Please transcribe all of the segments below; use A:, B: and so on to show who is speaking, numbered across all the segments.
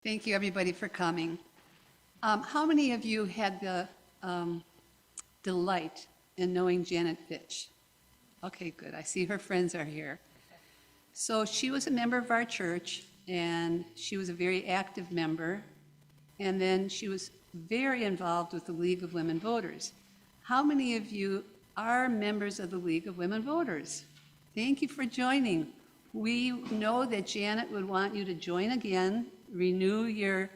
A: Thank you, everybody, for coming. How many of you had the delight in knowing Janet Fitch? Okay, good. I see her friends are here. So she was a member of our church, and she was a very active member. And then she was very involved with the League of Women Voters. How many of you are members of the League of Women Voters? Thank you for joining. We know that Janet would want you to join again, renew your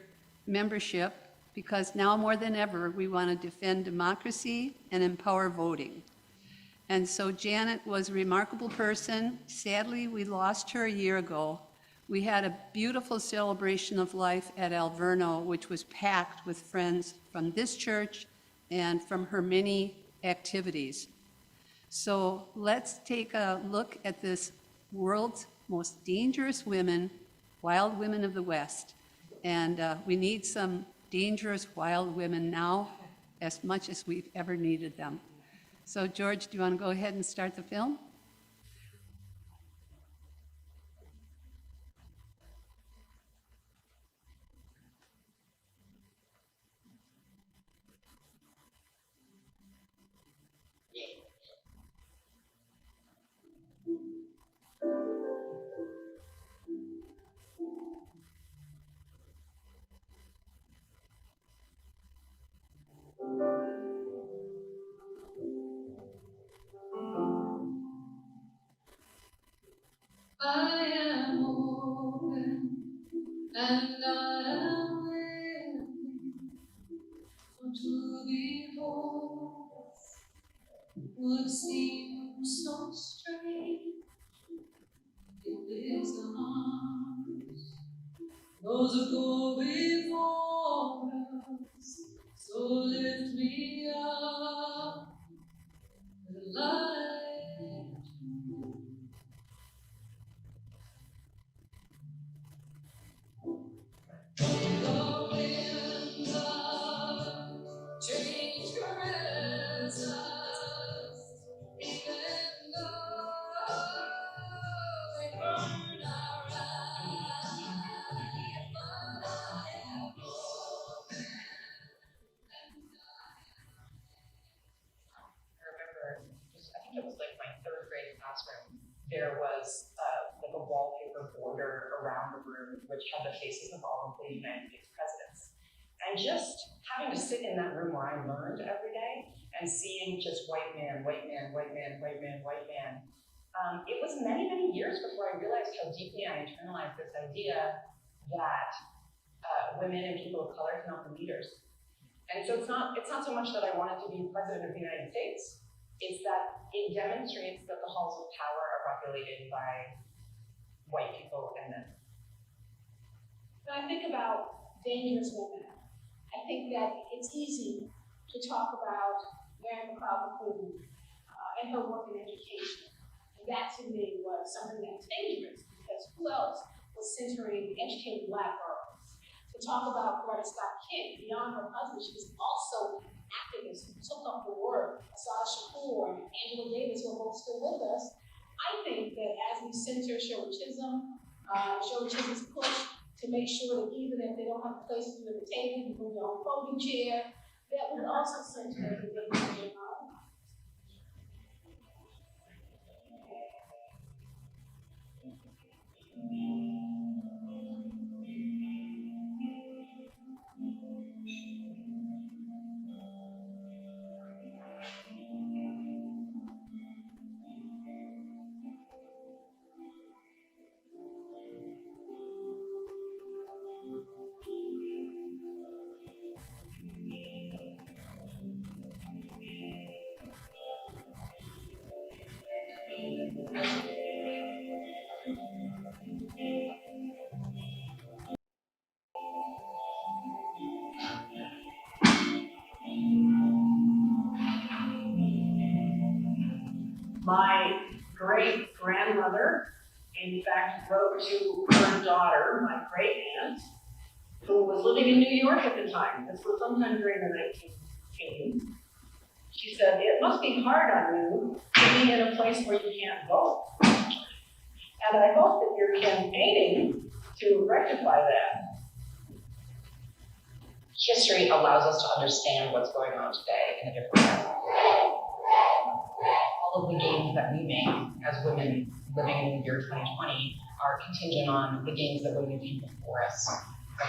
A: membership, because now more than ever, we want to defend democracy and empower voting. And so Janet was a remarkable person. Sadly, we lost her a year ago. We had a beautiful celebration of life at Alverno, which was packed with friends from this church and from her many activities. So let's take a look at this world's most dangerous women, wild women of the West. And we need some dangerous wild women now as much as we've ever needed them. So George, do you want to go ahead and start the film?
B: I am open and I am willing to behold would seem so strange if it's the arms those who go before us. So lift me up with light. The winds of change caress us, even though they burn our eyes. But I am open and I remember, I think it was like my third grade classroom, there was like a wallpaper border around the room which had the faces of all of the United States presidents. And just having to sit in that room where I learned every day and seeing just white man, white man, white man, white man, white man, it was many, many years before I realized how deeply I internalized this idea that women and people of color cannot be leaders. And so it's not so much that I wanted to be president of the United States, it's that it demonstrates that the halls of power are populated by white people and men.
C: When I think about dangerous women, I think that it's easy to talk about Mary McLeod and her work in education. And that to me was something that was dangerous because who else was centering educated Black girls? To talk about Coretta Scott King, beyond her husband, she was also an activist who took up the work. Asada Shakur and Angela Davis, who are both still with us. I think that as we center Shirley Chisholm, Shirley Chisholm's push to make sure that even if they don't have a place to do at the table, you bring your own folding chair, that would also center the dignity of our lives.
D: My great-grandmother, in fact, wrote to her daughter, my great-aunt, who was living in New York at the time. This was sometime during the 1980s. She said, "It must be hard on you to be in a place where you can't vote. And I hope that you're campaigning to rectify that."
B: history allows us to understand what's going on today in a different way. All of the gains that we make as women living in the year 2020 are contingent on the gains that women before us have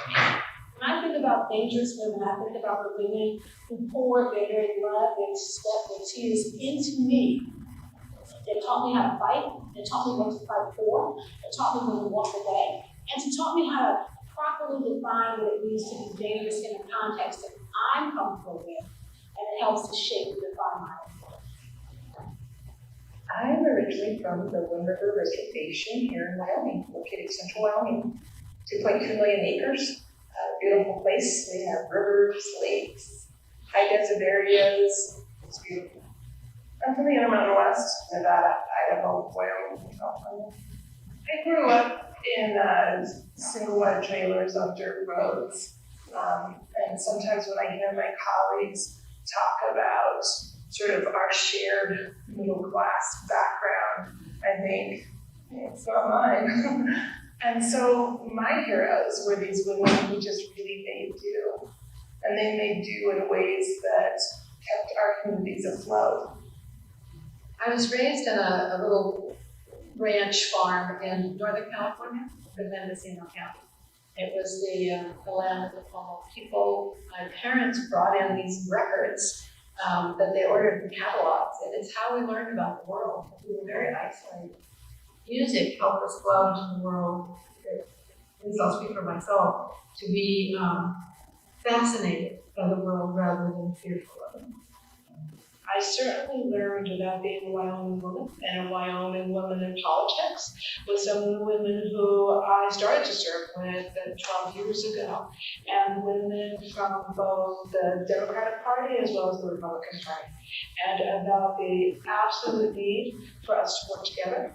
B: made.
C: When I think about dangerous women, I think about the women who poured their very blood, their sweat, their tears into me. They taught me how to fight. They taught me what to fight for. They taught me when to walk away. And to taught me how to properly define what it means to be dangerous in a context that I'm comfortable with. And it helps to shape and define my life.
E: I'm originally from the Wind River Reservation here in Wyoming, located in central Wyoming. 2.2 million acres, beautiful place. We have rivers, lakes, high desert areas. It's beautiful. I'm from the Intermountain West, Nevada, Idaho, Wyoming, California. I grew up in single wide trailers on dirt roads. And sometimes when I hear my colleagues talk about sort of our shared middle class background, I think, it's not mine. And so my heroes were these women who just really made do. And they made do in ways that kept our communities afloat.
F: I was raised in a little ranch farm in Northern California, in Mendocino County. It was the land of the Pomo people. My parents brought in these records that they ordered in catalogs, and it's how we learned about the world. We were very isolated. Music helped us go out into the world, at least I'll speak for myself, to be fascinated by the world rather than fearful of it.
G: I certainly learned about being a Wyoming woman and a Wyoming woman in politics with some of the women who I started to serve with 12 years ago, and women from both the Democratic Party as well as the Republican Party, and about the absolute need for us to work together.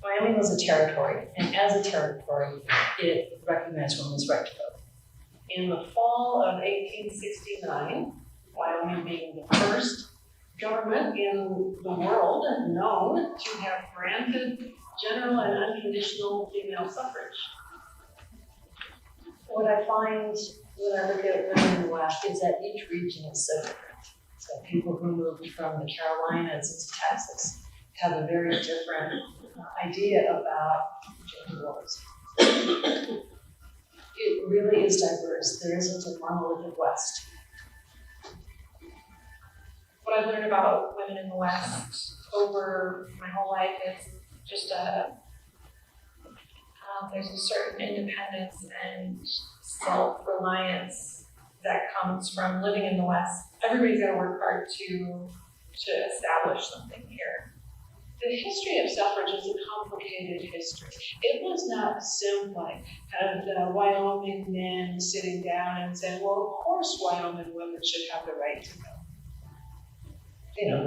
B: Wyoming was a territory, and as a territory, it recognized women's right to vote.
G: In the fall of 1869, Wyoming being the first government in the world known to have granted general and unconditional female suffrage.
F: What I find when I look at women in the West is that each region is so different. So people who moved from the Carolinas into Texas have a very different idea about gender roles. It really is diverse. There isn't a monolithic West.
B: What I've learned about women in the West over my whole life is just there's a certain independence and self-reliance that comes from living in the West. Everybody's got to work hard to establish something here.
G: The history of suffrage is a complicated history. It was not simply kind of the Wyoming men sitting down and saying, well, of course Wyoming women should have the right to vote.
F: You know,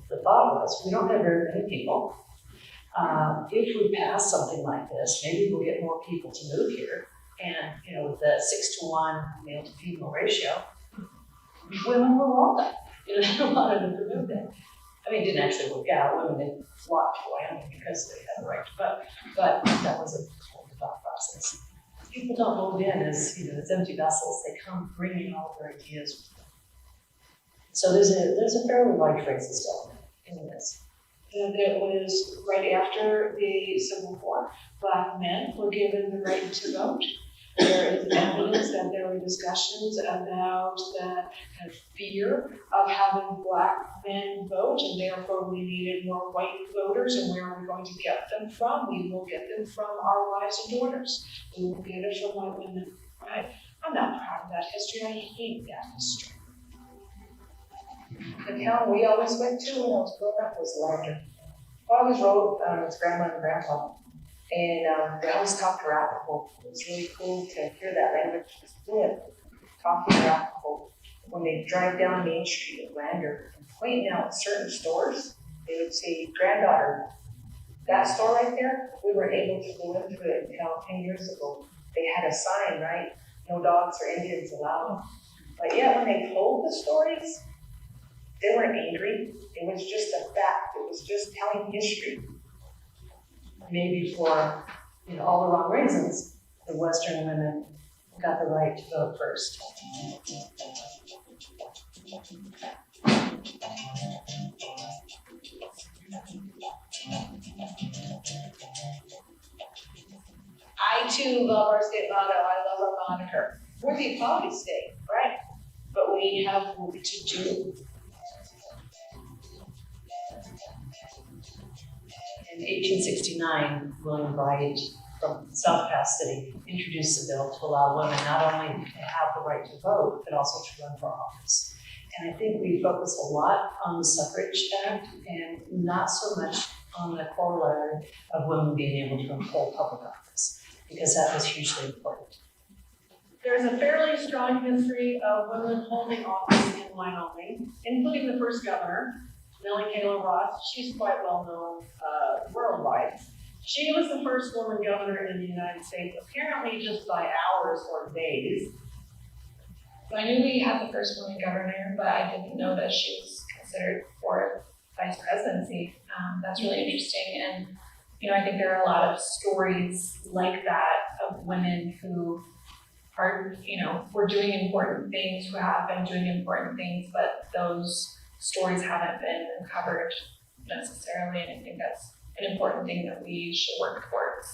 F: the thought was, we don't have very many people. If we pass something like this, maybe we'll get more people to move here. And, you know, with the 6-to-1 male to female ratio, women were welcome. You know, they wanted them to move there. I mean, it didn't actually work out. Women didn't flock to Wyoming because they had the right to vote. But that was a whole thought process. People don't move in as, you know, as empty vessels. They come bringing all their ideas with them. So there's a fairly large racist element in this.
G: And it was right after the Civil War, Black men were given the right to vote. There is evidence that there were discussions about the kind of fear of having Black men vote, and therefore we needed more white voters, and where are we going to get them from? We will get them from our wives and daughters. We will get it from white women, right? I'm not proud of that history. I hate that history.
E: The town we always went to when I was growing up was Lander. I always rode with grandma and grandpa, and they always talked Arapaho. It was really cool to hear that language just fluent, talking Arapaho. When they drive down Main Street at Lander and pointing out certain stores, they would say, granddaughter, that store right there, we weren't able to go into it until 10 years ago. They had a sign, right? No dogs or Indians allowed. But yeah, when they told the stories, they weren't angry. It was just a fact. It was just telling history.
F: Maybe for, you know, all the wrong reasons, the Western women got the right to vote first.
E: I too love our state motto. I love our moniker. We're the equality state, right? But we have work to do.
F: In 1869, William Bright from South Pass City introduced a bill to allow women not only to have the right to vote, but also to run for office. And I think we focus a lot on the Suffrage Act and not so much on the corollary of women being able to hold public office, because that was hugely important.
D: There's a fairly strong history of women holding office in Wyoming, including the first governor, Nellie Taylor Ross. She's quite well known worldwide. She was the first woman governor in the United States, apparently just by hours or days.
C: So I knew we had the first woman governor, but I didn't know that she was considered for vice presidency. That's really interesting. And, you know, I think there are a lot of stories like that of women who are, you know, were doing important things, who have been doing important things, but those stories haven't been covered necessarily. And I think that's an important thing that we should work towards,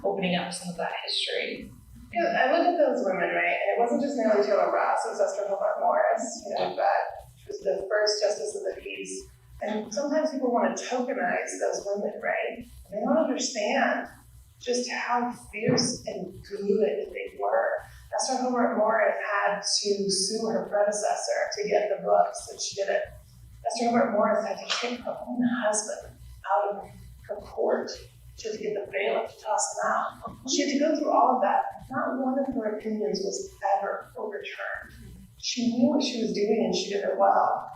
C: opening up some of that history.
E: Yeah, I look at those women, right, and it wasn't just Nellie Taylor Ross, it was Esther Hobart Morris, you know, but she was the first justice of the peace. And sometimes people want to tokenize those women, right? They don't understand just how fierce and good they were. Esther Hobart Morris had to sue her predecessor to get the books, and she didn't. Esther Hobart Morris had to kick her own husband out of her court. She had to get the bailiff to toss him out. She had to go through all of that. Not one of her opinions was ever overturned. She knew what she was doing and she did it well.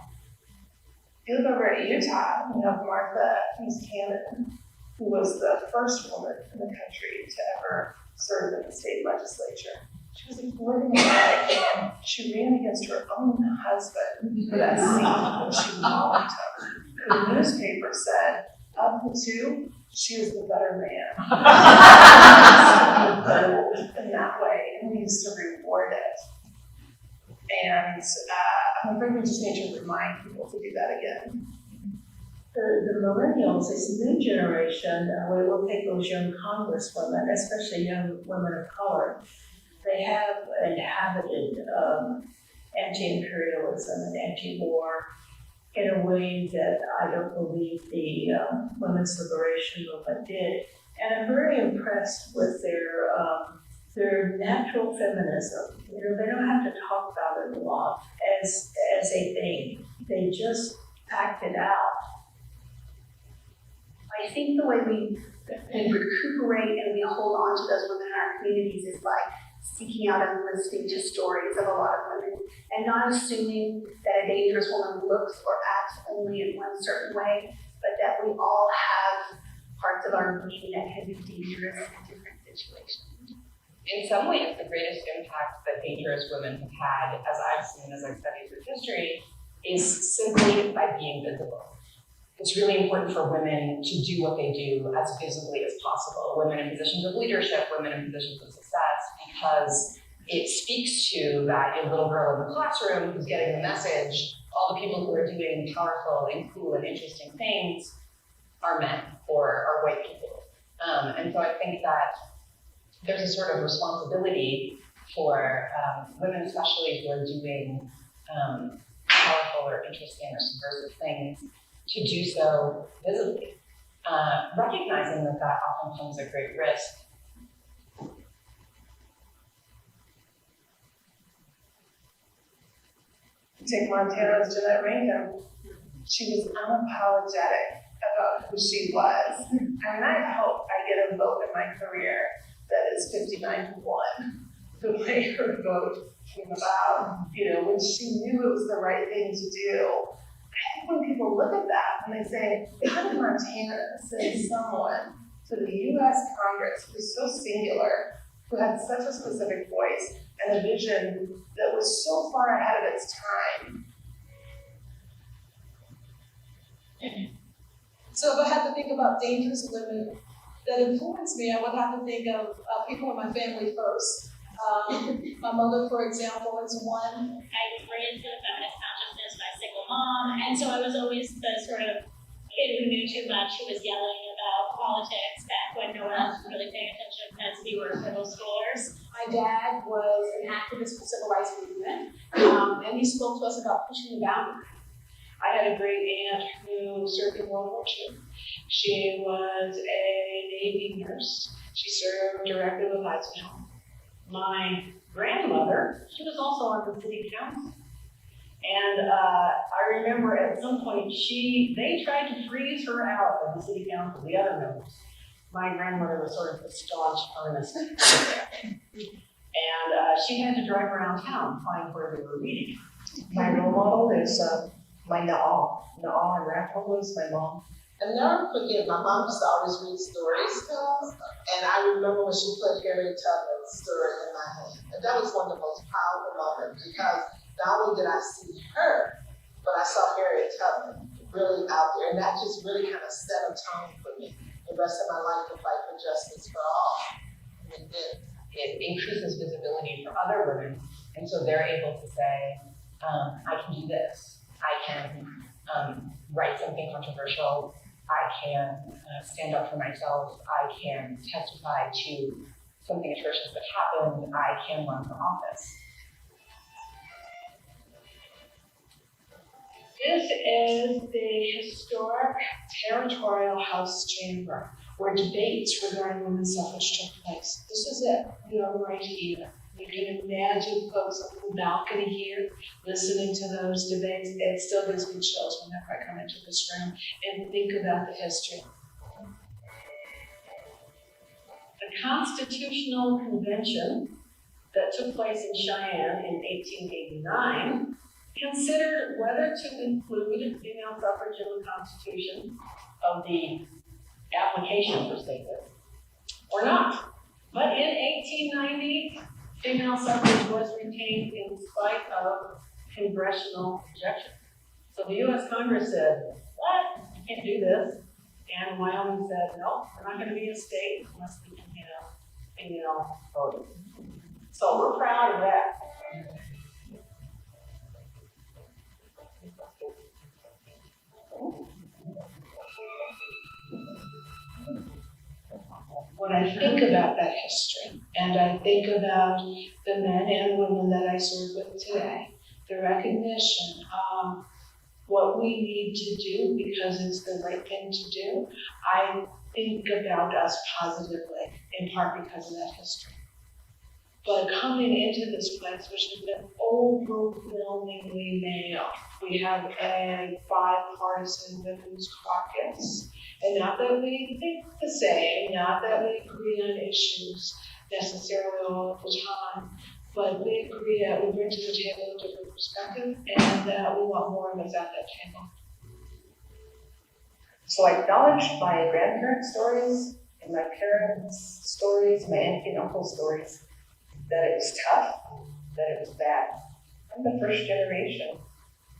E: You look over at Utah, you have Martha East Cannon, who was the first woman in the country to ever serve in the state legislature. She was a living and she ran against her own husband for that seat when she won. The newspaper said, of the two, she was the better man. In that way, and we used to reward it. And I'm afraid we just need to remind people to do that again.
H: The millennials, this new generation, we will take those young congresswomen, especially young women of color. They have inhabited anti-imperialism and anti-war in a way that I don't believe the women's liberation movement did. And I'm very impressed with their natural feminism. You know, they don't have to talk about it a lot as a thing. They just act it out.
I: I think the way we recuperate and we hold on to those women in our communities is by seeking out and listening to stories of a lot of women and not assuming that a dangerous woman looks or acts only in one certain way, but that we all have parts of our being that can be dangerous in different situations.
B: In some ways, the greatest impact that dangerous women have had, as I've seen as I've studied through history, is simply by being visible. It's really important for women to do what they do as visibly as possible. Women in positions of leadership, women in positions of success, because it speaks to that little girl in the classroom who's getting the message. All the people who are doing powerful and cool and interesting things are men or are white people. And so I think that there's a sort of responsibility for women, especially who are doing powerful or interesting or subversive things, to do so visibly, recognizing that that often comes at great risk.
E: Take Montana's Jeanette Rankin. She was unapologetic about who she was. And I hope I get a vote in my career that is 59-1. The way her vote came about, you know, when she knew it was the right thing to do. I think when people look at that and they say, how did Montana send someone to the U.S. Congress who's so singular, who had such a specific voice and a vision that was so far ahead of its time?
G: So if I had to think about dangerous women that influence me, I would have to think of people in my family first.
C: My mother, for example, is one.
J: I was raised with a feminist consciousness by a single mom, and so I was always the sort of kid who knew too much, who was yelling about politics back when no one else was really paying attention as we were middle schoolers.
C: My dad was an activist for the civil rights movement, and he spoke to us about pushing the boundary.
G: I had a great aunt who served in World War II. She was a Navy nurse. She served directly with Eisenhower. My grandmother, she was also on the city council. And I remember at some point they tried to freeze her out of the city council, the other members. My grandmother was sort of the staunch feminist. And she had to drive around town, find where they were meeting.
E: My role model is my Na'a. Na'a and Grandpa was my mom.
K: And never forget, my mom used to always read stories to us, and I remember when she put Harriet Tubman's story in my hand. And that was one of the most powerful moments, because not only did I see her, but I saw Harriet Tubman really out there, and that just really kind of set a tone for me the rest of my life to fight for justice for all. And it did.
B: It increases visibility for other women, and so they're able to say, I can do this. I can write something controversial. I can stand up for myself. I can testify to something atrocious that happened. I can run for office.
G: This is the historic territorial House chamber where debates regarding women's suffrage took place. This is it. You're right here. You can imagine folks on the balcony here listening to those debates. It still gives me chills whenever I come into this room and think about the history. The Constitutional Convention that took place in Cheyenne in 1889 considered whether to include female suffrage in the Constitution of the application for statehood or not. But in 1890, female suffrage was retained in spite of congressional objection. So the U.S. Congress said, what? You can't do this. And Wyoming said, no, we're not going to be a state unless we can have female voting. So we're proud of that. When I think about that history, and I think about the men and women that I serve with today, the recognition of what we need to do because it's the right thing to do, I think about us positively, in part because of that history. But coming into this place, which has been overwhelmingly male, we have a bipartisan women's caucus. And not that we think the same, not that we agree on issues necessarily all the time, but we agree that we bring to the table a different perspective and that we want more of us at that table.
E: So I acknowledge my grandparents' stories and my parents' stories, my auntie and uncle stories, that it was tough, that it was bad. I'm the first generation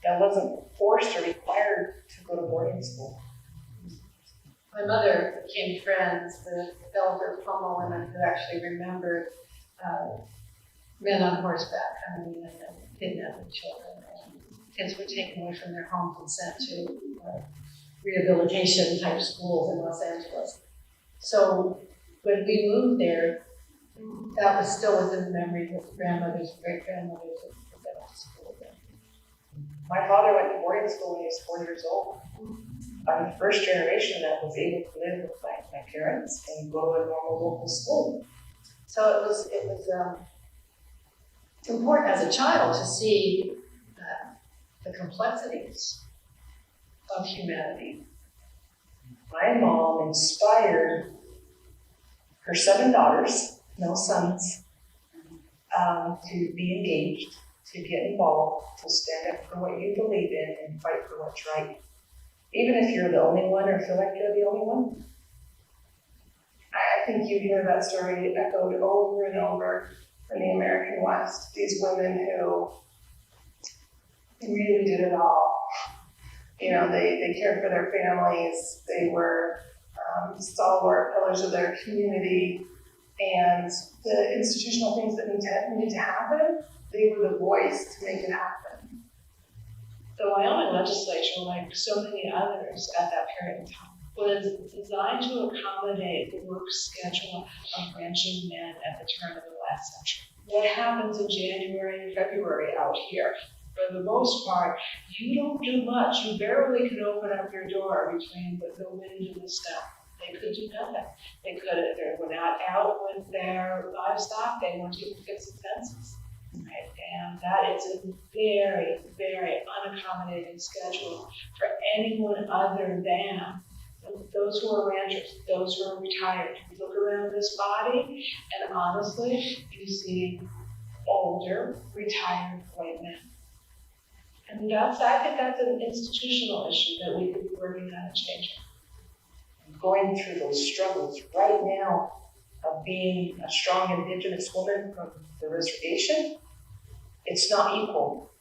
E: that wasn't forced or required to go to boarding school.
A: My mother became friends with elder Pomo women who actually remembered men on horseback coming in and kidnapping children. Kids were taken away from their homes and sent to rehabilitation type schools in Los Angeles. So when we moved there, that was still within the memory of grandmothers, great-grandmothers who went to school there.
E: My father went to boarding school when he was 4 years old. I'm the first generation that was able to live with my parents and go to a normal local school.
A: So it was important as a child to see the complexities of humanity.
E: My mom inspired her 7 daughters, no sons, to be engaged, to get involved, to stand up for what you believe in and fight for what's right. Even if you're the only one or feel like you're the only one. I think you hear that story echoed over and over in the American West. These women who really did it all. You know, they cared for their families. They were stalwart pillars of their community. And the institutional things that need to happen, they were the voice to make it happen.
G: The Wyoming legislature, like so many others at that period of time, was designed to accommodate the work schedule of ranching men at the turn of the last century. What happens in January and February out here? For the most part, you don't do much. You barely can open up your door between the wind and the snow. They could do nothing. They were not out with their livestock. They weren't able to fix the fences. Right? And that is a very, very unaccommodating schedule for anyone other than those who are ranchers, those who are retired. You look around this body, and honestly, you see older, retired white men. And I think that's an institutional issue that we could be working on and changing.
E: Going through those struggles right now of being a strong Indigenous woman from the reservation, it's not equal.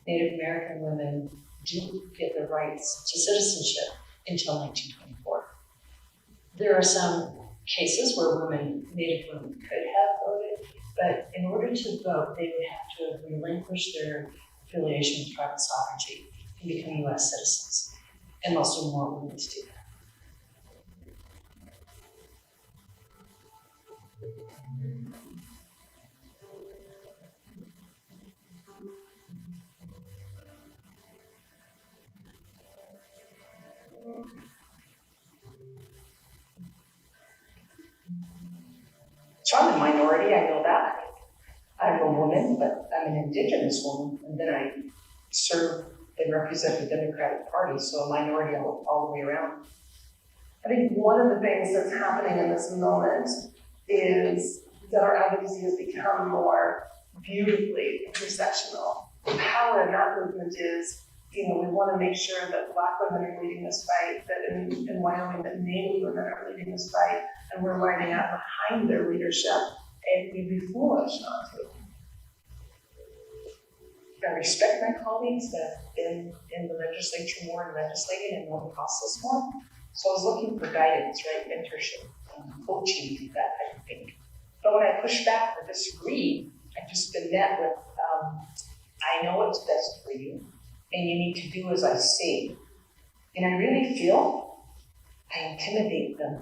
F: Native American women didn't get their rights to citizenship until 1924. There are some cases where Native women could have voted, but in order to vote, they would have to have relinquished their affiliation with tribal sovereignty and become U.S. citizens. And most of them weren't willing to do that.
E: So I'm a minority, I know that. I'm a woman, but I'm an Indigenous woman, and then I serve and represent the Democratic Party, so a minority all the way around. I think one of the things that's happening in this moment is that our advocacy has become more beautifully intersectional. The power in that movement is, we want to make sure that Black women are leading this fight, that in Wyoming, that Native women are leading this fight, and we're lining up behind their leadership, and we'd be foolish not to. I respect my colleagues that have been in the legislature more and legislating and know the process more. So I was looking for guidance, right, mentorship, coaching, that type of thing. But when I push back or disagree, I've just been met with, I know what's best for you, and you need to do as I say. And I really feel I intimidate them.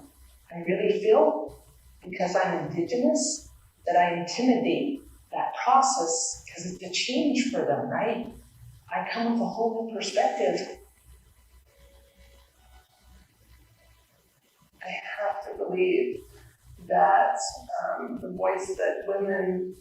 E: I really feel, because I'm Indigenous, that I intimidate that process because it's a change for them, right? I come with a whole new perspective. I have to believe that the voice that women,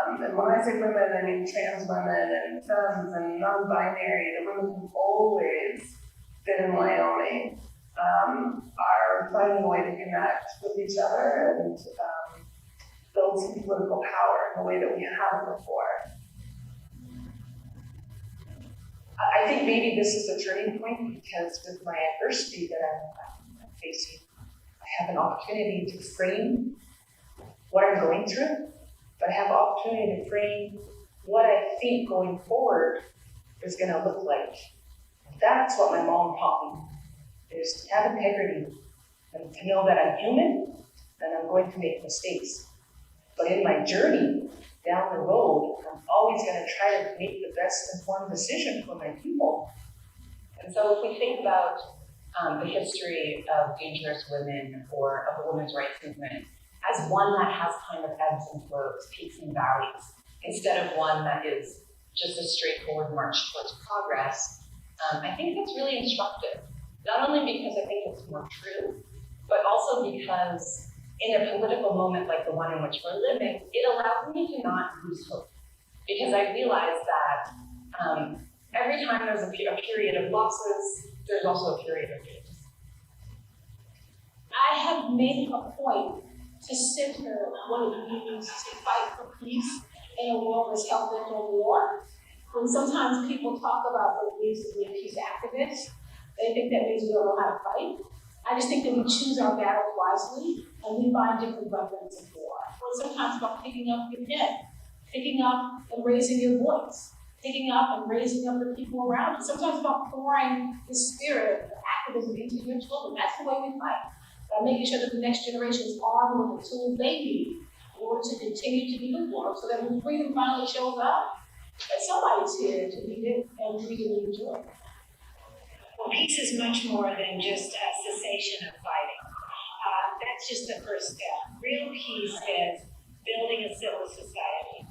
E: and when I say women, I mean trans women and femmes and non-binary, the women who've always been in Wyoming, are finding a way to connect with each other and build some political power in a way that we haven't before. I think maybe this is a turning point because with my adversity that I'm facing, I have an opportunity to frame what I'm going through, but I have an opportunity to frame what I think going forward is going to look like. That's what my mom taught me, is to have integrity and to know that I'm human and I'm going to make mistakes. But in my journey down the road, I'm always going to try to make the best informed decision for my people.
B: And so if we think about the history of dangerous women or of the women's rights movement as one that has kind of ebbs and flows, peaks and valleys, instead of one that is just a straightforward march towards progress, I think that's really instructive. Not only because I think it's more true, but also because in a political moment like the one in which we're living, it allows me to not lose hope. Because I realize that every time there's a period of losses, there's also a period of gains.
C: I have made a point to center what it means to fight for peace in a world that's held in war. When sometimes people talk about what it means to be a peace activist, they think that means we don't know how to fight. I just think that we choose our battles wisely and we find different weapons of war. Or sometimes about picking up your pen, picking up and raising your voice, picking up and raising up the people around you. Sometimes about pouring the spirit of activism into your children. That's the way we fight. by making sure that the next generation is armed with the tools they need in order to continue to do the work, so that when freedom finally shows up, that somebody's here to lead it and really enjoy it.
L: Well, peace is much more than just a cessation of fighting. That's just the first step. Real peace is building a civil society,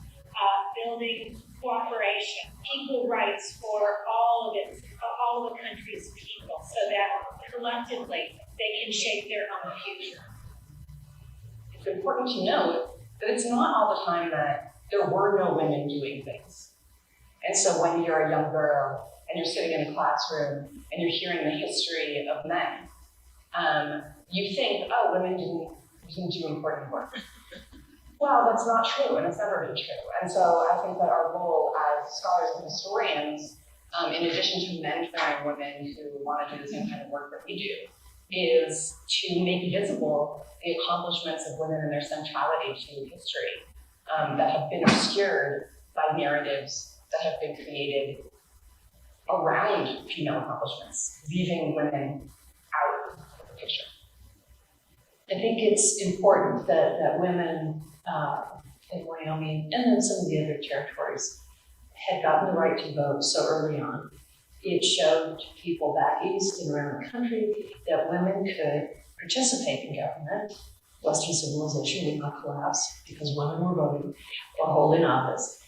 L: building cooperation, equal rights for all of the country's people, so that collectively they can shape their own future.
B: It's important to note that it's not all the time that there were no women doing things. And so when you're a young girl and you're sitting in a classroom and you're hearing the history of men, you think, oh, women didn't do important work. Well, that's not true, and it's never been true. And so I think that our role as scholars and historians, in addition to mentoring women who want to do the same kind of work that we do, is to make visible the accomplishments of women and their centrality to history that have been obscured by narratives that have been created around female accomplishments, leaving women out of the picture.
F: I think it's important that women in Wyoming and in some of the other territories had gotten the right to vote so early on. It showed people back east and around the country that women could participate in government. Western civilization would not collapse because women were voting or holding office.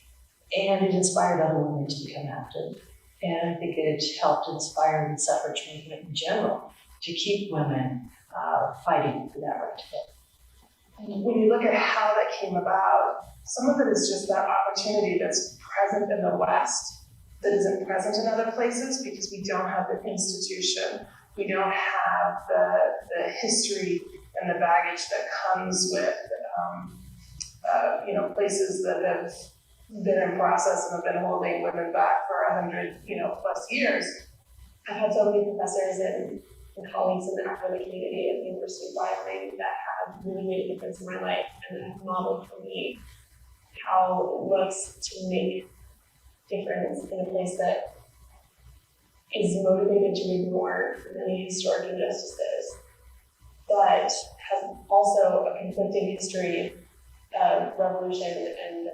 F: And it inspired other women to become active. And I think it helped inspire the suffrage movement in general to keep women fighting for that right to vote.
E: And when you look at how that came about, some of it is just that opportunity that's present in the West that isn't present in other places because we don't have the institution, we don't have the history and the baggage that comes with places that have been in process and have been holding women back for 100 plus years. I've had so many professors and colleagues in the academic community at the University of Wyoming that have really made a difference in my life and have modeled for me how it looks to make difference in a place that is motivated to ignore many historic injustices, but has also a conflicting history of revolution and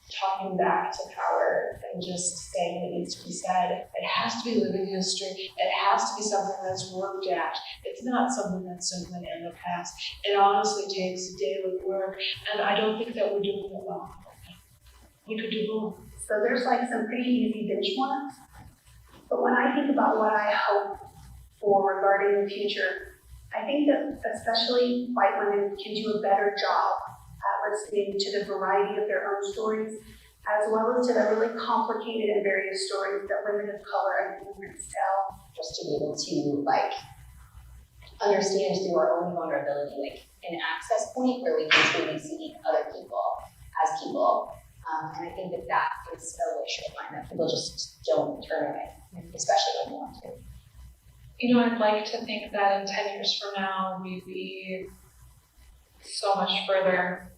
E: talking back to power and just saying what needs to be said.
G: It has to be living history. It has to be something that's worked at. It's not something that's simply in the past. It honestly takes daily work, and I don't think that we're doing it well. We could do more.
I: So there's like some pretty easy benchmarks. But when I think about what I hope for regarding the future, I think that especially white women can do a better job at listening to the variety of their own stories, as well as to the really complicated and various stories that women of color and immigrants tell.
M: Just to be able to understand through our own vulnerability, an access point where we can truly see other people as people. And I think that is a wish of mine that people just don't turn away, especially when they want to.
B: I'd like to think that in 10 years from now, we'd be so much further.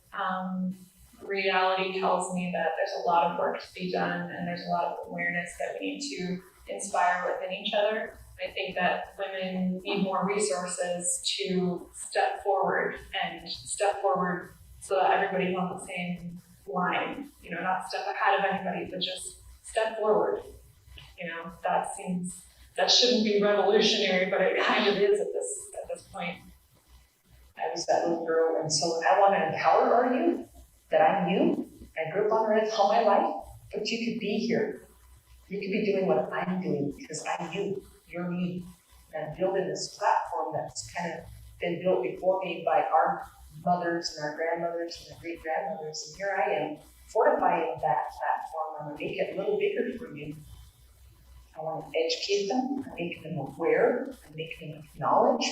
B: Reality tells me that there's a lot of work to be done, and there's a lot of awareness that we need to inspire within each other. I think that women need more resources to step forward so that everybody's on the same line. Not step ahead of anybody, but just step forward. That shouldn't be revolutionary, but it kind of is at this point.
F: I was that little girl, and so I want to empower our youth that I'm you. I grew up on earth all my life, but you could be here. You could be doing what I'm doing because I'm you. You're me. And building this platform that's kind of been built before me by our mothers and our grandmothers and our great grandmothers. And here I am fortifying that platform. I'm going to make it a little bigger for you. I want to educate them. I'm making them aware. I'm making them acknowledge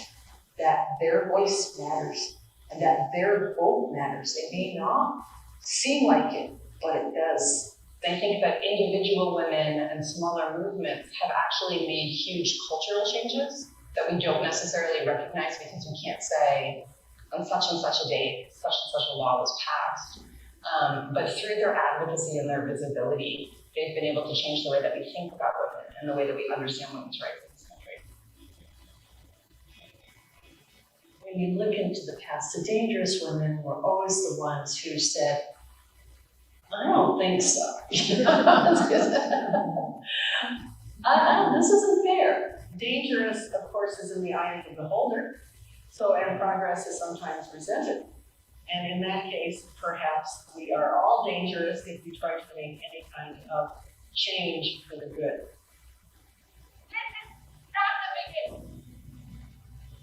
F: that their voice matters and that their vote matters. It may not seem like it, but it does.
B: I think that individual women and smaller movements have actually made huge cultural changes that we don't necessarily recognize because we can't say on such and such a date, such and such a law was passed. But through their advocacy and their visibility, they've been able to change the way that we think about women and the way that we understand women's rights in this country.
F: when you look into the past, the dangerous women were always the ones who said, I don't think so. This isn't fair.
D: Dangerous, of course, is in the eye of the beholder, so, and progress is sometimes resented. And in that case, perhaps we are all dangerous if we try to make any kind of change for the good.
L: This is not the beginning.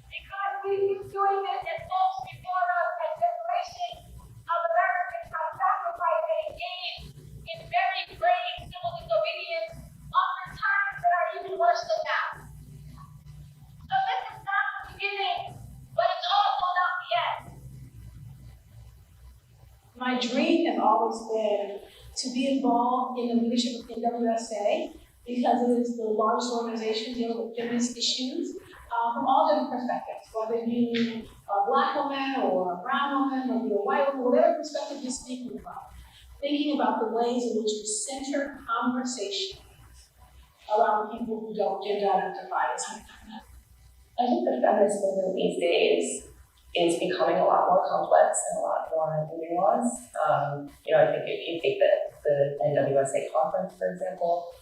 L: Because we've been doing this and folks before us and generations of Americans have sacrificed and engaged in very grave civil disobedience, often times that are even worse than that. So this is not the beginning, but it's also not the end.
C: My dream has always been to be involved in the leadership of NWSA because it is the largest organization dealing with feminist issues from all different perspectives, whether you be a Black woman or a brown woman, whether you're a white woman, whatever perspective you're speaking about. Thinking about the ways in which we center conversation around people who don't gender identify as women.
E: I think the feminist movement these days is becoming a lot more complex and a lot more nuanced. I think if you take the NWSA conference, for example,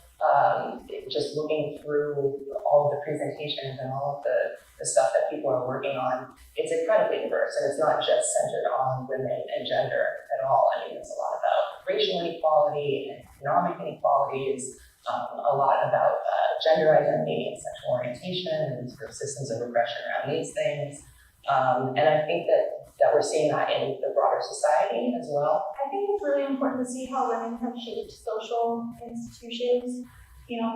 E: just looking through all of the presentations and all of the stuff that people are working on, it's incredibly diverse, and it's not just centered on women and gender at all. I mean, it's a lot about racial inequality and economic inequalities, a lot about gender identity and sexual orientation and sort of systems of repression around these things. And I think that we're seeing that in the broader society as well.
I: I think it's really important to see how women have shaped social institutions,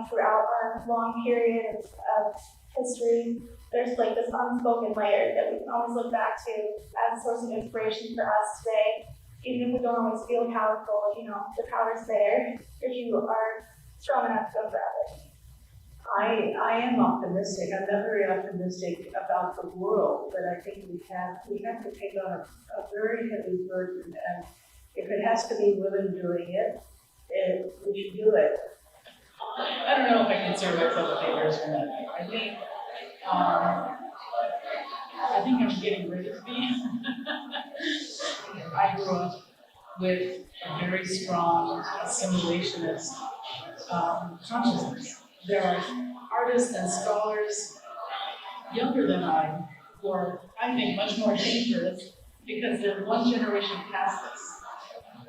I: throughout our long period of history. There's like this unspoken layer that we can always look back to as a source of inspiration for us today. Even if we don't always feel powerful, the power's there if you are strong enough to go grab it.
H: I am optimistic. I'm not very optimistic about the world, but I think we have to take on a very heavy burden, and if it has to be women doing it, we should do it.
B: I don't know if I consider myself a feminist or not. I think I'm getting ready to be. I grew up with a very strong assimilationist consciousness. There are artists and scholars younger than I who are, I think, much more dangerous because they're one generation past us.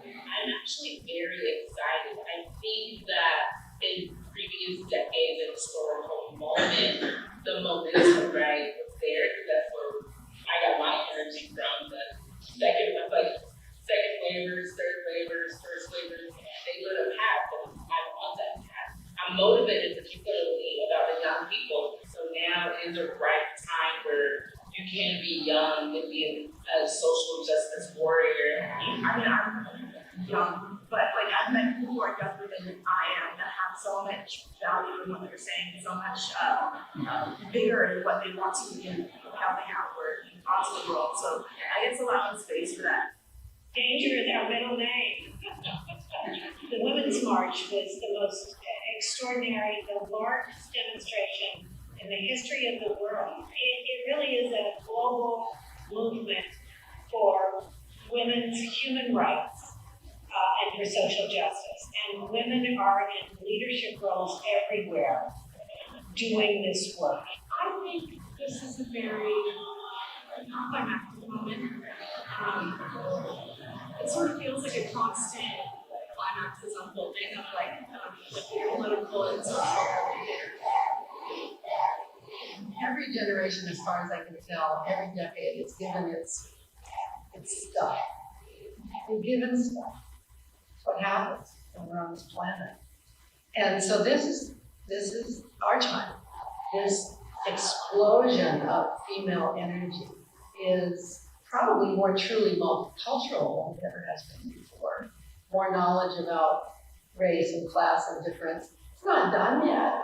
N: I'm actually very excited. I think that in previous decades and historical moment, the momentum, right, was there. That's where I got my energy from. The second waivers, third waivers, first waivers, they would have had, but I want that to happen. I'm motivated particularly about the young people. So now is the right time where you can be young and be a social justice warrior.
E: I'm young, but I've met people who are younger than I am that have so much value in what they're saying, so much vigor in what they want to be and helping outward onto the world. So I guess allowing space for that.
L: Danger is our middle name. The Women's March was the most extraordinary, the largest demonstration in the history of the world. It really is a global movement for women's human rights and for social justice. And women are in leadership roles everywhere doing this work.
C: I think this is a very climactic moment. It sort of feels like a constant climax is unfolding of the political and social.
A: Every generation, as far as I can tell, every decade, it's given its stuff. We're given stuff. It's what happens when we're on this planet. And so this is our time. This explosion of female energy is probably more truly multicultural than it ever has been before. More knowledge about race and class and difference. It's not done yet.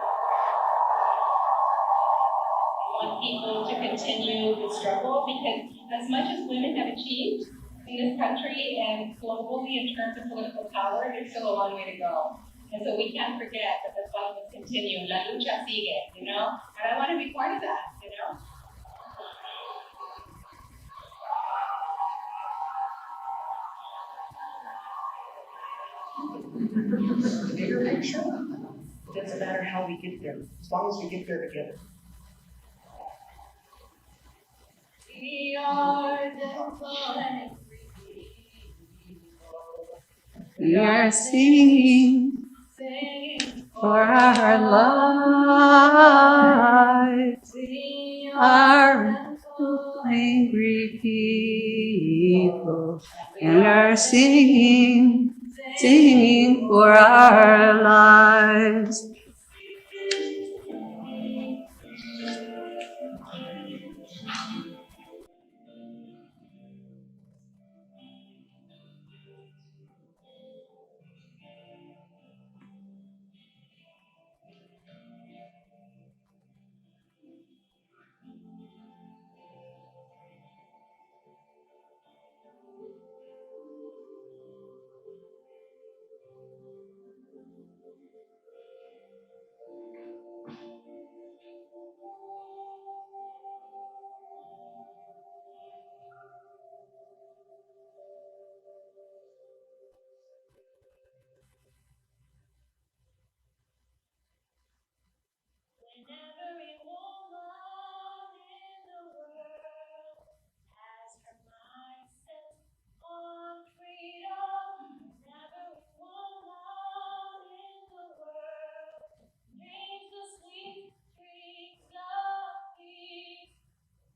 J: I want people to continue the struggle because as much as women have achieved in this country and globally in terms of political power, there's still a long way to go. And so we can't forget that the fight must continue. La lucha sigue, And I want to be part of that,
D: The bigger picture, it doesn't matter how we get there, as long as we get there together.
L: We are the planet.
A: We are singing for our lives.
L: We
A: Are angry people and are singing for our lives.
L: When every woman in the world has her mind set on freedom, when every woman in the world dreams the sweet dreams of peace,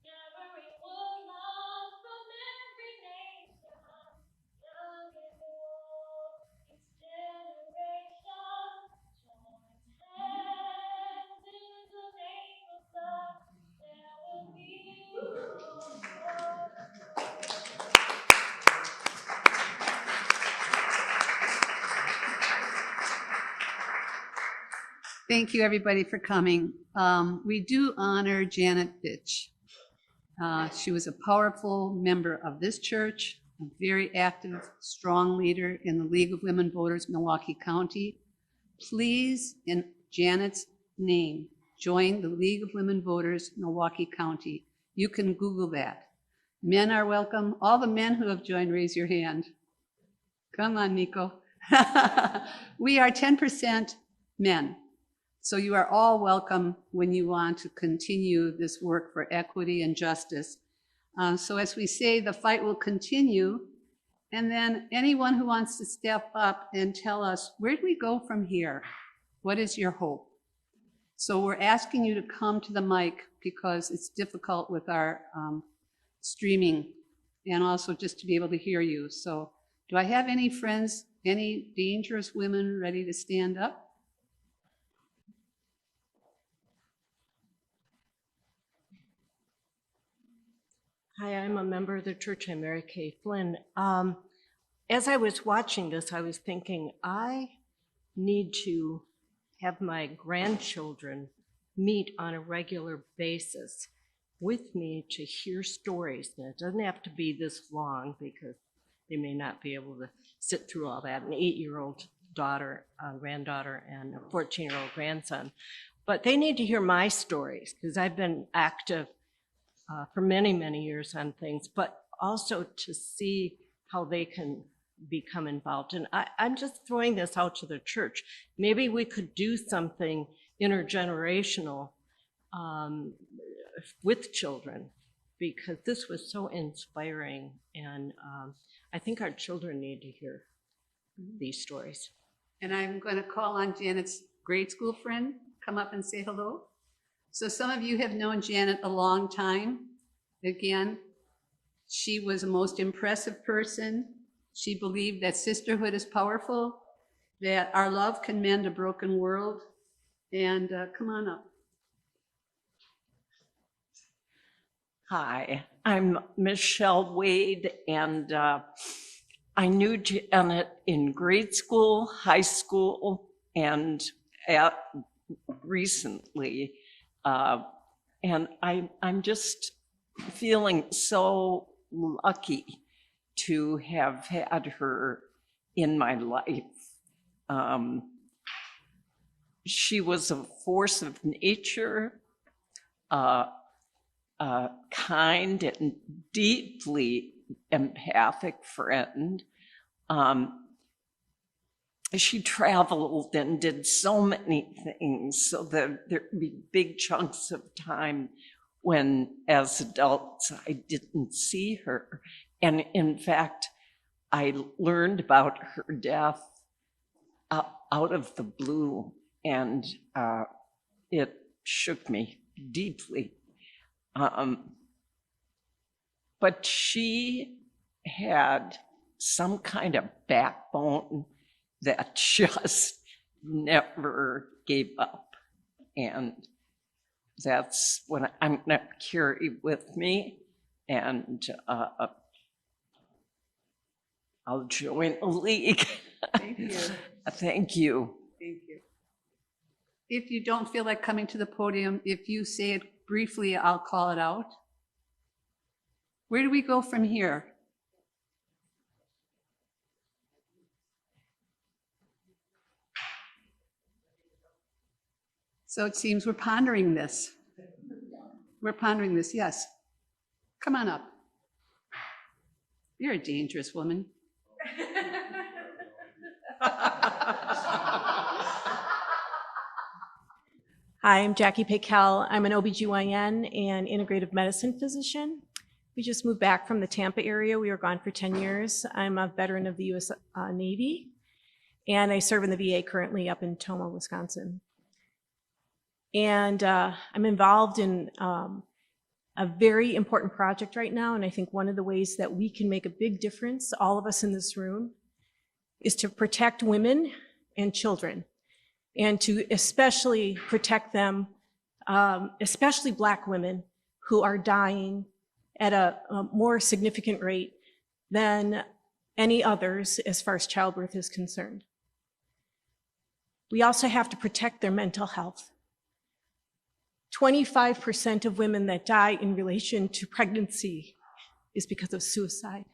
L: every woman from every nation, young and old, each generation joins hands in the name of love. There will be no war.
A: Thank you, everybody, for coming. We do honor Janet Fitch. She was a powerful member of this church, a very active, strong leader in the League of Women Voters, Milwaukee County. Please, in Janet's name, join the League of Women Voters, Milwaukee County. You can Google that. Men are welcome. All the men who have joined, raise your hand. Come on, Nico. We are 10% men. So you are all welcome when you want to continue this work for equity and justice. So as we say, the fight will continue. And then anyone who wants to step up and tell us, where do we go from here? What is your hope? So we're asking you to come to the mic because it's difficult with our streaming and also just to be able to hear you. So do I have any friends, any dangerous women ready to stand up?
O: Hi, I'm a member of the church. I'm Mary Kay Flynn. As I was watching this, I was thinking, I need to have my grandchildren meet on a regular basis with me to hear stories. And it doesn't have to be this long because they may not be able to sit through all that. An 8-year-old daughter, granddaughter, and a 14-year-old grandson. But they need to hear my stories because I've been active for many, many years on things, but also to see how they can become involved. And I'm just throwing this out to the church. Maybe we could do something intergenerational with children, because this was so inspiring. And I think our children need to hear these stories.
A: And I'm going to call on Janet's grade school friend, come up and say hello. So some of you have known Janet a long time. Again, she was a most impressive person. She believed that sisterhood is powerful, that our love can mend a broken world. And come on up.
P: Hi, I'm Michelle Wade, and I knew Janet in grade school, high school, and recently. And I'm just feeling so lucky to have had her in my life. She was a force of nature, a kind and deeply empathic friend. she traveled and did so many things so that there'd be big chunks of time when, as adults, I didn't see her. And in fact, I learned about her death out of the blue, and it shook me deeply. But she had some kind of backbone that just never gave up. And that's what I'm going to carry with me. And I'll join the league.
A: Thank you.
P: Thank you.
A: Thank you. If you don't feel like coming to the podium, if you say it briefly, I'll call it out. Where do we go from here? So it seems we're pondering this. We're pondering this, yes. Come on up. You're a dangerous woman.
Q: Hi, I'm Jackie Paykel. I'm an OBGYN and integrative medicine physician. We just moved back from the Tampa area. We were gone for 10 years. I'm a veteran of the U.S. Navy, and I serve in the VA currently up in Tomah, Wisconsin. And I'm involved in a very important project right now, and I think one of the ways that we can make a big difference, all of us in this room, is to protect women and children, and to especially protect them, especially Black women who are dying at a more significant rate than any others as far as childbirth is concerned. We also have to protect their mental health. 25% of women that die in relation to pregnancy is because of suicide.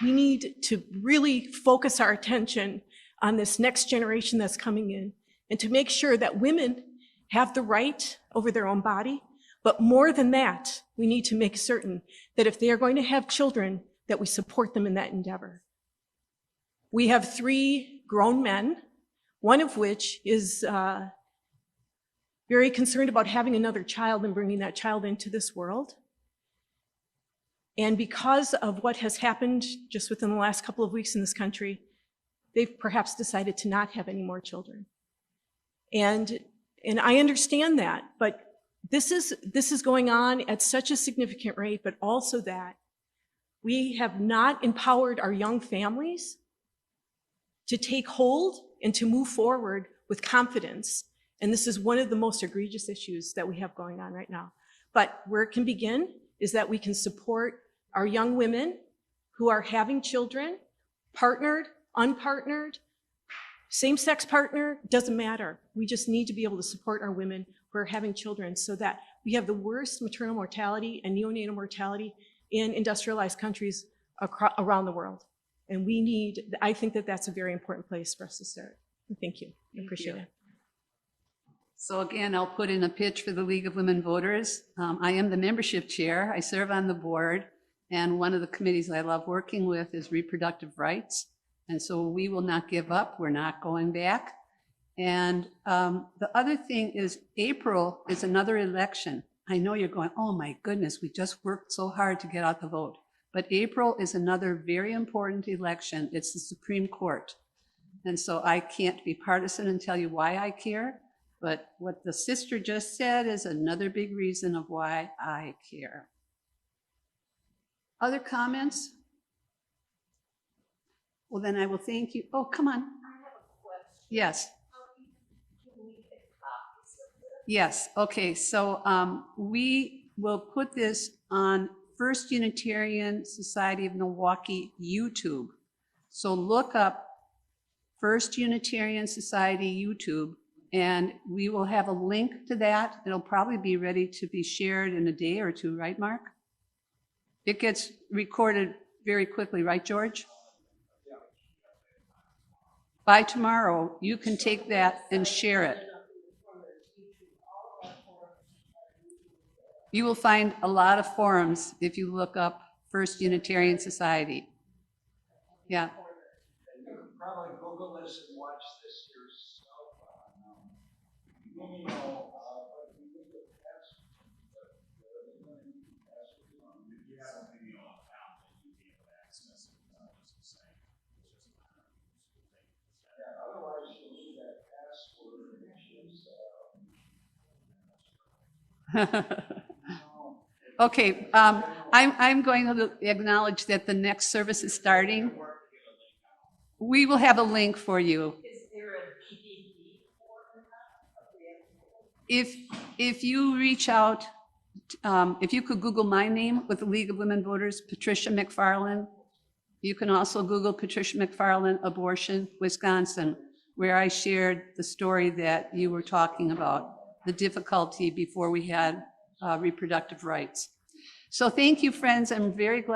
Q: We need to really focus our attention on this next generation that's coming in, and to make sure that women have the right over their own body. But more than that, we need to make certain that if they are going to have children, that we support them in that endeavor. We have 3 grown men, one of which is very concerned about having another child and bringing that child into this world. And because of what has happened just within the last couple of weeks in this country, they've perhaps decided to not have any more children. And I understand that, but this is going on at such a significant rate, but also that we have not empowered our young families to take hold and to move forward with confidence. And this is one of the most egregious issues that we have going on right now. But where it can begin is that we can support our young women who are having children, partnered, unpartnered, same-sex partner, doesn't matter. We just need to be able to support our women who are having children so that we have the worst maternal mortality and neonatal mortality in industrialized countries around the world. And I think that that's a very important place for us to start. Thank you. I appreciate it.
A: So again, I'll put in a pitch for the League of Women Voters. I am the membership chair. I serve on the board, and one of the committees I love working with is reproductive rights. And so we will not give up. We're not going back. And the other thing is April is another election. I know you're going, oh my goodness, we just worked so hard to get out the vote. But April is another very important election. It's the Supreme Court. And so I can't be partisan and tell you why I care. But what the sister just said is another big reason of why I care. Other comments? Well, then I will thank you. Oh, come on.
R: I have a question.
A: Yes.
R: Can we get copies of this?
A: Yes. Okay. So we will put this on First Unitarian Society of Milwaukee YouTube. So look up First Unitarian Society YouTube, and we will have a link to that. It'll probably be ready to be shared in a day or two, right, Mark? It gets recorded very quickly, right, George? By tomorrow, you can take that and share it. You will find a lot of forums if you look up First Unitarian Society. Yeah.
S: probably Google this and watch this yourself on Vimeo, but you look at past, if you have a Vimeo account, then you be able to access it, just the same. Yeah, otherwise you need that password,
A: Okay, I'm going to acknowledge that the next service is starting. We will have a link for you.
H: Is there a DVD for
A: If you reach out, if you could Google my name with the League of Women Voters, Patricia McFarland. You can also Google Patricia McFarland Abortion, Wisconsin, where I shared the story that you were talking about, the difficulty before we had reproductive rights. So thank you, friends. I'm very glad